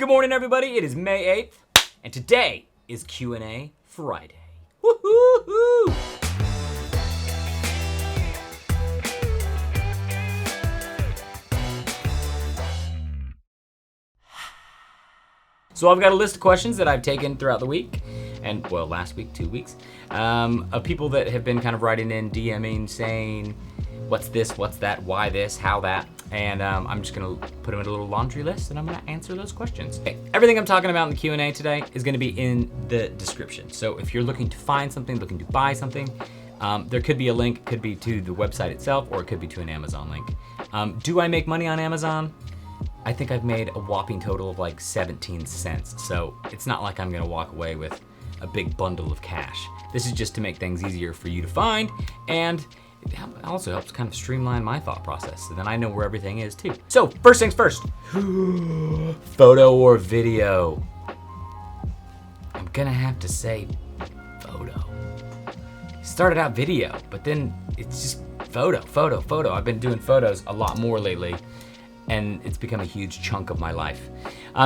Good morning, everybody. It is May 8th, and today is Q&A Friday. Woo-hoo-hoo! So I've got a list of questions that I've taken throughout the week, and well, last week, 2 weeks, of people that have been kind of writing in, DMing, saying, what's this, what's that, why this, how that, and I'm just gonna put them in a little laundry list and I'm gonna answer those questions. Okay. Everything I'm talking about in the Q&A today is gonna be in the description. So if you're looking to find something, looking to buy something, there could be a link, could be to the website itself, or it could be to an Amazon link. Do I make money on Amazon? I think I've made a whopping total of like 17 cents. So it's not like I'm gonna walk away with a big bundle of cash. This is just to make things easier for you to find, and it also helps kind of streamline my thought process, so then I know where everything is too. So first things first, photo or video? I'm gonna have to say photo. Started out video, but then it's just photo. I've been doing photos a lot more lately, and it's become a huge chunk of my life.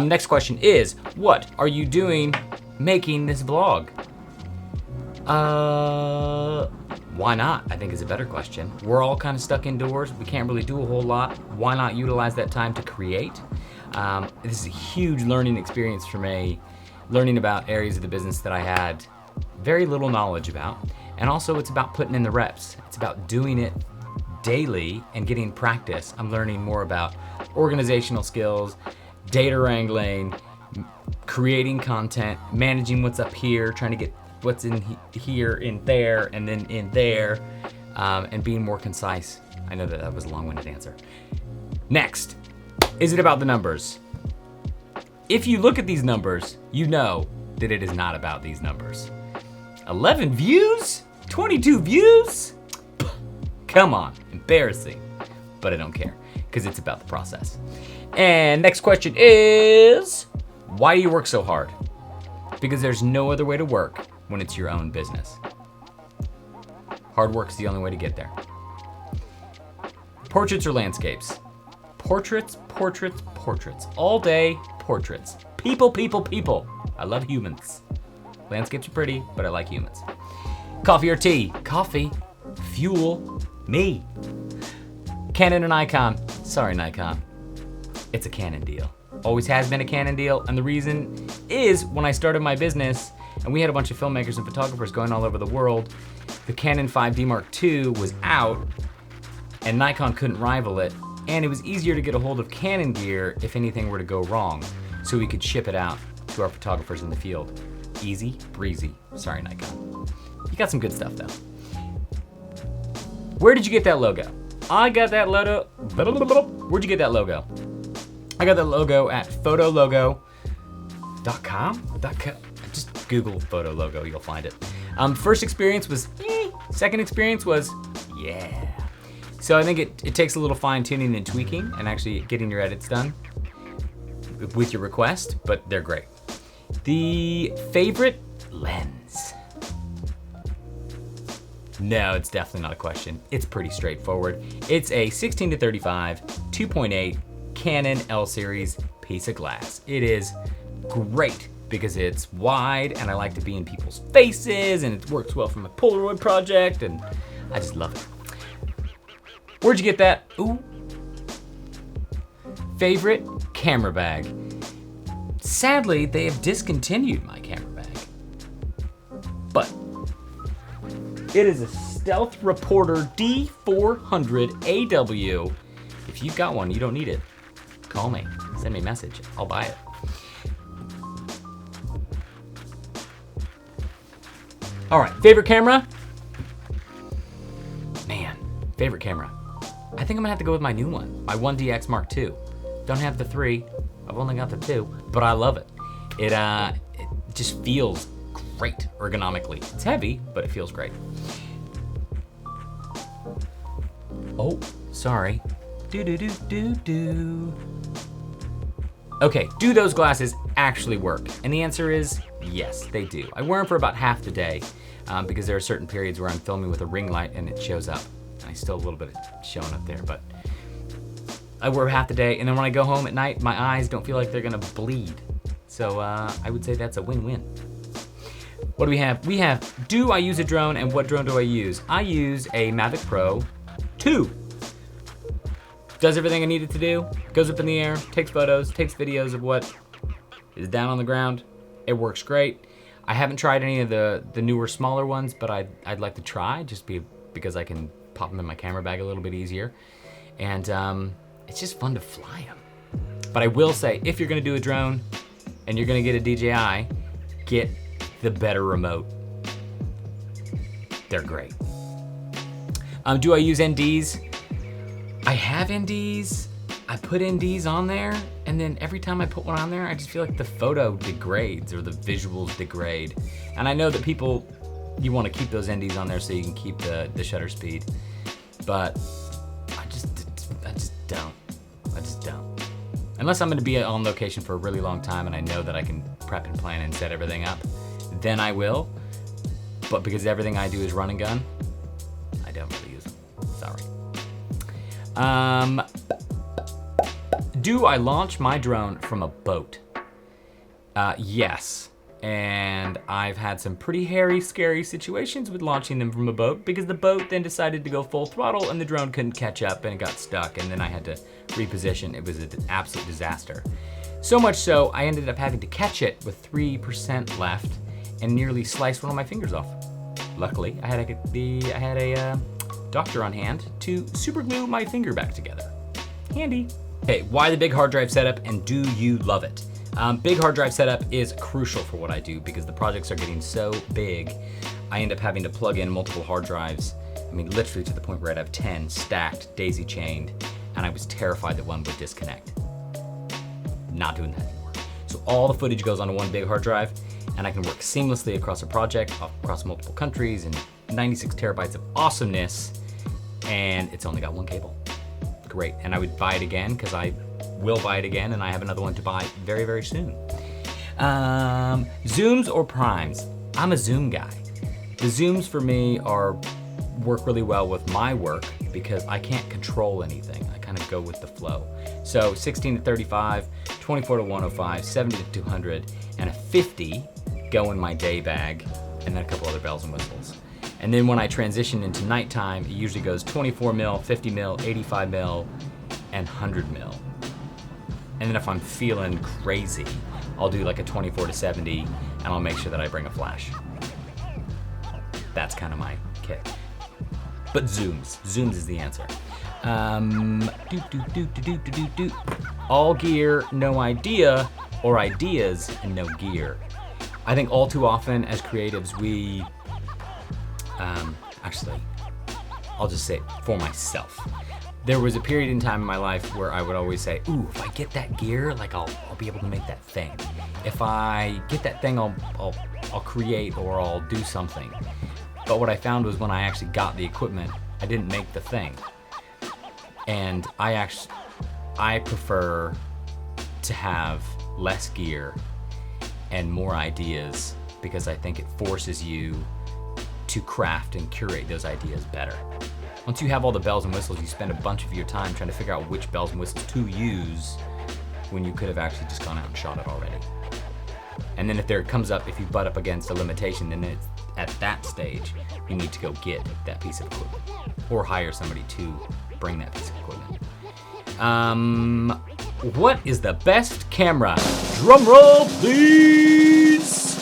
Next question is, what are you doing making this vlog? Why not, I think is a better question. We're all kind of stuck indoors. We can't really do a whole lot. Why not utilize that time to create? This is a huge learning experience for me, learning about areas of the business that I had very little knowledge about. And also it's about putting in the reps. It's about doing it daily and getting practice. I'm learning more about organizational skills, data wrangling, creating content, managing what's up here, trying to get what's in here, in there, and then in there, and being more concise. I know that was a long-winded answer. Next, is it about the numbers? If you look at these numbers, you know that it is not about these numbers. 11 views? 22 views? Come on, embarrassing. But I don't care, because it's about the process. And next question is, why do you work so hard? Because there's no other way to work when it's your own business. Hard work is the only way to get there. Portraits or landscapes? Portraits. All day, portraits. People. I love humans. Landscapes are pretty, but I like humans. Coffee or tea? Coffee. Fuel me. Canon or Nikon? Sorry, Nikon. It's a Canon deal. Always has been a Canon deal, and the reason is when I started my business and we had a bunch of filmmakers and photographers going all over the world, the Canon 5D Mark II was out and Nikon couldn't rival it, and it was easier to get a hold of Canon gear if anything were to go wrong, so we could ship it out to our photographers in the field. Easy breezy. Sorry, Nikon. You got some good stuff though. Where did you get that logo? I got that logo. Where'd you get that logo? I got that logo at photologo.com. Just Google photo logo, you'll find it. First experience was second experience was yeah. So I think it takes a little fine tuning and tweaking and actually getting your edits done with your request, but they're great. The favorite lens? No, it's definitely not a question. It's pretty straightforward. It's a 16-35, 2.8 Canon L series piece of glass. It is great because it's wide and I like to be in people's faces, and it works well for my Polaroid project, and I just love it. Where'd you get that? Ooh. Favorite camera bag? Sadly, they have discontinued my camera bag, but it is a Stealth Reporter D400 AW. If you've got one, you don't need it. Call me, send me a message, I'll buy it. All right, favorite camera? Man, favorite camera. I think I'm gonna have to go with my new one, my 1DX Mark II. Don't have the 3, I've only got the 2, but I love it. It just feels great ergonomically. It's heavy, but it feels great. Oh, sorry. Okay, do those glasses actually work? And the answer is yes, they do. I wear them for about half the day because there are certain periods where I'm filming with a ring light and it shows up. And I still have a little bit of showing up there, but I wear half the day, and then when I go home at night, my eyes don't feel like they're gonna bleed. So I would say that's a win-win. What do we have? We have, do I use a drone, and what drone do I use? I use a Mavic Pro 2. Does everything I need it to do, goes up in the air, takes photos, takes videos of what is down on the ground. It works great. I haven't tried any of the newer, smaller ones, but I'd like to try, just because I can pop them in my camera bag a little bit easier. And it's just fun to fly them. But I will say, if you're gonna do a drone and you're gonna get a DJI, get the better remote. They're great. Do I use NDs? I have NDs. I put NDs on there, and then every time I put one on there, I just feel like the photo degrades or the visuals degrade. And I know that people, you want to keep those NDs on there so you can keep the shutter speed, but I just don't. Unless I'm going to be on location for a really long time and I know that I can prep and plan and set everything up, then I will. But because everything I do is run and gun, I don't really use them. Sorry. Do I launch my drone from a boat? Yes. And I've had some pretty hairy, scary situations with launching them from a boat because the boat then decided to go full throttle and the drone couldn't catch up and it got stuck, and then I had to reposition. It was an absolute disaster. So much so, I ended up having to catch it with 3% left and nearly sliced one of my fingers off. Luckily, I had a doctor on hand to super glue my finger back together. Handy. Hey, why the big hard drive setup, and do you love it? Big hard drive setup is crucial for what I do because the projects are getting so big. I end up having to plug in multiple hard drives. I mean, literally to the point where I'd have 10 stacked, daisy chained, and I was terrified that one would disconnect. Not doing that anymore. So all the footage goes onto one big hard drive, and I can work seamlessly across a project, across multiple countries, and 96 terabytes of awesomeness, and it's only got one cable. Great, and I would buy it again because I will buy it again, and I have another one to buy very, very soon. Zooms or primes? I'm a zoom guy. The zooms for me work really well with my work because I can't control anything. I kind of go with the flow. So 16 to 35, 24 to 105, 70 to 200, and a 50 go in my day bag, and then a couple other bells and whistles. And then when I transition into nighttime, it usually goes 24 mil, 50 mil, 85 mil, and 100 mil. And then if I'm feeling crazy, I'll do like a 24 to 70, and I'll make sure that I bring a flash. That's kind of my kit. But zooms is the answer. All gear, no idea, or ideas and no gear. I think all too often as creatives, we, actually, I'll just say it for myself. There was a period in time in my life where I would always say, ooh, if I get that gear, like I'll be able to make that thing. If I get that thing, I'll create or I'll do something. But what I found was when I actually got the equipment, I didn't make the thing. And I prefer to have less gear and more ideas because I think it forces you to craft and curate those ideas better. Once you have all the bells and whistles, you spend a bunch of your time trying to figure out which bells and whistles to use when you could have actually just gone out and shot it already. And then if you butt up against a limitation, then it's at that stage, you need to go get that piece of equipment or hire somebody to bring that piece of equipment. What is the best camera? Drum roll, please.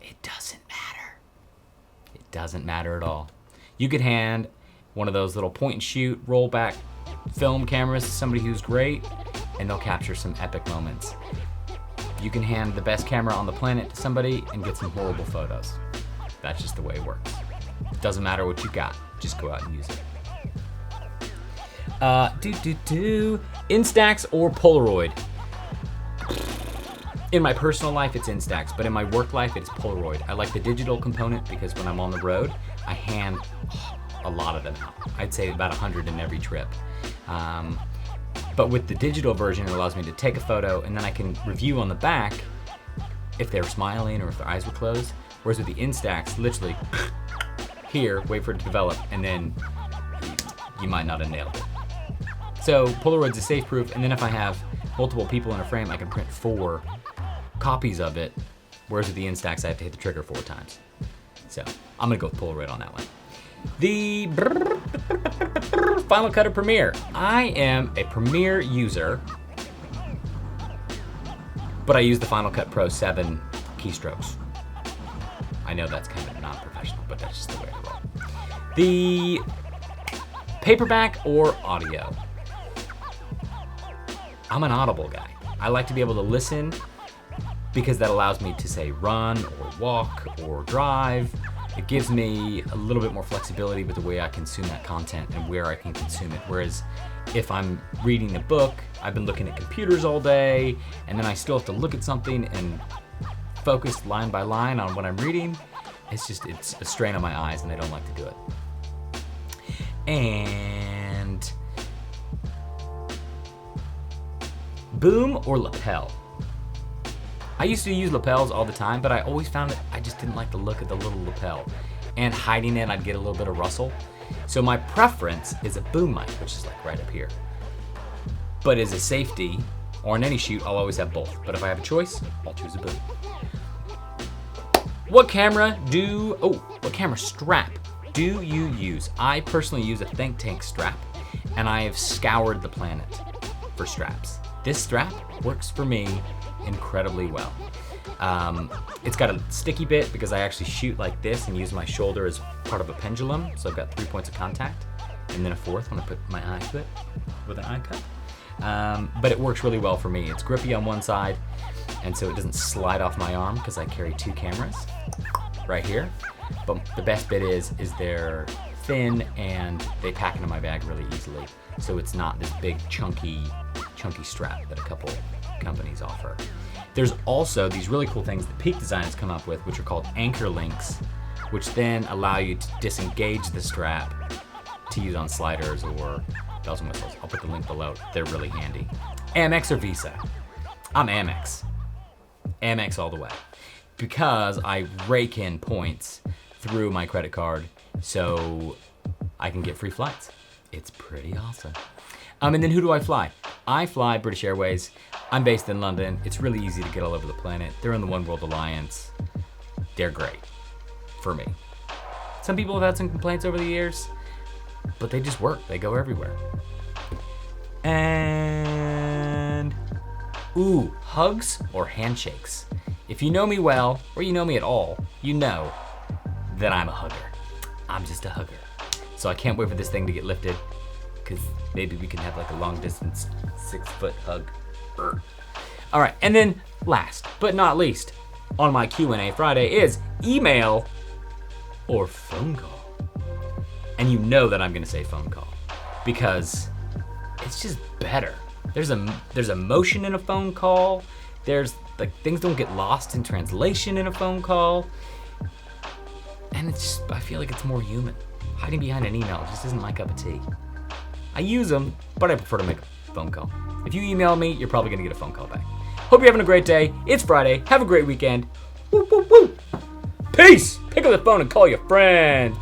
It doesn't matter. It doesn't matter at all. You could hand one of those little point and shoot, roll back film cameras to somebody who's great, and they'll capture some epic moments. You can hand the best camera on the planet to somebody and get some horrible photos. That's just the way it works. It doesn't matter what you got, just go out and use it. Instax or Polaroid? In my personal life, it's Instax, but in my work life, it's Polaroid. I like the digital component because when I'm on the road, I hand a lot of them out. I'd say about 100 in every trip. But with the digital version, it allows me to take a photo and then I can review on the back if they're smiling or if their eyes were closed. Whereas with the Instax, literally here, wait for it to develop, and then you might not have nailed it. So Polaroid's a safe proof, and then if I have multiple people in a frame, I can print 4 copies of it, whereas with the Instax, I have to hit the trigger 4 times. So I'm gonna go with Polaroid on that one. The Final Cut or Premiere. I am a Premiere user, but I use the Final Cut Pro 7 keystrokes. I know that's kind of non-professional, but that's just the way I roll. The paperback or audio. I'm an Audible guy. I like to be able to listen because that allows me to say run or walk or drive. It gives me a little bit more flexibility with the way I consume that content and where I can consume it. Whereas if I'm reading a book, I've been looking at computers all day, and then I still have to look at something and focus line by line on what I'm reading. It's a strain on my eyes, and I don't like to do it. And boom or lapel. I used to use lapels all the time, but I always found that I just didn't like the look of the little lapel. And hiding it, I'd get a little bit of rustle. So my preference is a boom mic, which is like right up here. But as a safety, or in any shoot, I'll always have both. But if I have a choice, I'll choose a boom. What camera strap do you use? I personally use a Think Tank strap, and I have scoured the planet for straps. This strap works for me incredibly well. It's got a sticky bit because I actually shoot like this and use my shoulder as part of a pendulum. So I've got 3 points of contact and then a 4th when I put my eye to it with an eye cup. But it works really well for me. It's grippy on one side, and so it doesn't slide off my arm because I carry 2 cameras right here. But the best bit is they're thin and they pack into my bag really easily. So it's not this big chunky strap that a couple companies offer. There's also these really cool things that Peak Design has come up with, which are called anchor links, which then allow you to disengage the strap to use on sliders or bells and whistles. I'll put the link below. They're really handy. Amex or Visa? I'm Amex. Amex all the way. Because I rake in points through my credit card so I can get free flights. It's pretty awesome. And then who do I fly? I fly British Airways. I'm based in London. It's really easy to get all over the planet. They're in the One World Alliance. They're great for me. Some people have had some complaints over the years, but they just work. They go everywhere. And hugs or handshakes? If you know me well, or you know me at all, you know that I'm a hugger. I'm just a hugger. So I can't wait for this thing to get lifted, because maybe we can have like a long distance 6-foot hug. All right, and then last but not least on my Q&A Friday is email or phone call. And you know that I'm gonna say phone call because it's just better. There's emotion in a phone call. There's like things don't get lost in translation in a phone call. And it's just, I feel like it's more human. Hiding behind an email just isn't my cup of tea. I use them, but I prefer to make a phone call. If you email me, you're probably gonna get a phone call back. Hope you're having a great day. It's Friday. Have a great weekend. Woo, woo, woo. Peace. Pick up the phone and call your friend.